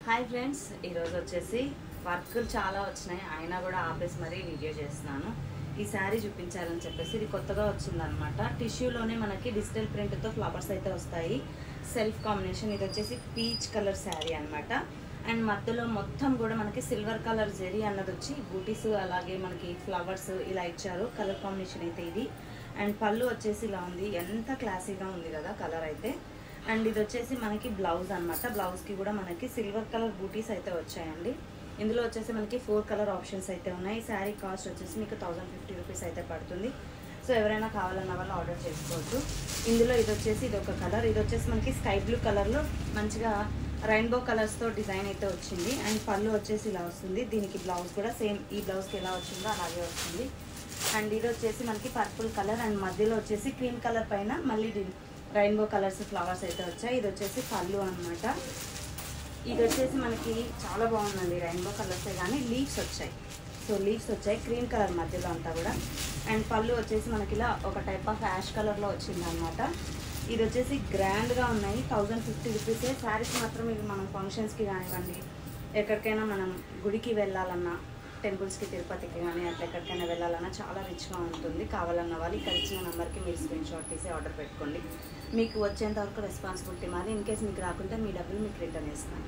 Hi friends, ఈరోజు వచ్చేసి వర్కులు చాలా వచ్చినాయి, అయినా కూడా ఆపేసి మరీ వీడియో చేస్తున్నాను. ఈ శారీ చూపించాలని చెప్పేసి ఇది కొత్తగా వచ్చిందనమాట. టిష్యూలోనే మనకి డిజిటల్ ప్రింట్తో ఫ్లవర్స్ అయితే వస్తాయి, సెల్ఫ్ కాంబినేషన్. ఇది వచ్చేసి పీచ్ కలర్ శారీ అనమాట. అండ్ మధ్యలో మొత్తం కూడా మనకి సిల్వర్ కలర్ జెరీ అన్నది వచ్చి బూటీస్, అలాగే మనకి ఫ్లవర్స్ ఇలా ఇచ్చారు. కలర్ కాంబినేషన్ అయితే ఇది. అండ్ పళ్ళు వచ్చేసి ఇలా ఉంది, ఎంత క్లాసీగా ఉంది కదా కలర్ అయితే. అండ్ ఇది వచ్చేసి మనకి బ్లౌజ్ అనమాట. బ్లౌజ్కి కూడా మనకి సిల్వర్ కలర్ బూటీస్ అయితే వచ్చాయండి. ఇందులో వచ్చేసి మనకి 4 కలర్ ఆప్షన్స్ అయితే ఉన్నాయి. శారీ కాస్ట్ వచ్చేసి మీకు 1050 రూపీస్ అయితే పడుతుంది. సో ఎవరైనా కావాలన్న వాళ్ళు ఆర్డర్ చేసుకోవచ్చు. ఇందులో ఇది వచ్చేసి ఇది ఒక కలర్. ఇది వచ్చేసి మనకి స్కై బ్లూ కలర్లో మంచిగా రెయిన్బో కలర్స్తో డిజైన్ అయితే వచ్చింది. అండ్ పళ్ళు వచ్చేసి ఇలా వస్తుంది. దీనికి బ్లౌజ్ కూడా సేమ్ ఈ బ్లౌజ్కి ఎలా వచ్చిందో అలాగే వస్తుంది. అండ్ ఇది వచ్చేసి మనకి పర్పుల్ కలర్, అండ్ మధ్యలో వచ్చేసి క్రీమ్ కలర్ పైన మళ్ళీ రెయిన్బో కలర్స్ ఫ్లవర్స్ అయితే వచ్చాయి. ఇది వచ్చేసి పళ్ళు అనమాట. ఇది వచ్చేసి మనకి చాలా బాగుందండి, రెయిన్బో కలర్సే కానీ లీవ్స్ వచ్చాయి. సో లీవ్స్ వచ్చాయి క్రీమ్ కలర్ మధ్యలో అంతా కూడా. అండ్ పళ్ళు వచ్చేసి మనకి ఇలా ఒక టైప్ ఆఫ్ యాష్ కలర్లో వచ్చింది అనమాట. ఇది వచ్చేసి గ్రాండ్గా ఉన్నాయి, 1050 రూపీసే. శారీస్ మాత్రం ఇవి మనం ఫంక్షన్స్కి కానివ్వండి, ఎక్కడికైనా మనం గుడికి వెళ్ళాలన్నా, టెంపుల్స్కి, తిరుపతికి కానీ అట్లా ఎక్కడికైనా వెళ్ళాలన్నా చాలా రిచ్గా ఉంటుంది. కావాలన్న వాళ్ళు ఇక్కడ ఇచ్చిన నెంబర్కి మీరు స్క్రీన్ షాట్ తీసి ఆర్డర్ పెట్టుకోండి. మీకు వచ్చేంత వరకు రెస్పాన్సిబిలిటీ మాది. ఇన్ కేస్ మీకు రాకుంటే మీ డబ్బులు మీకు రిటర్న్ చేస్తాను.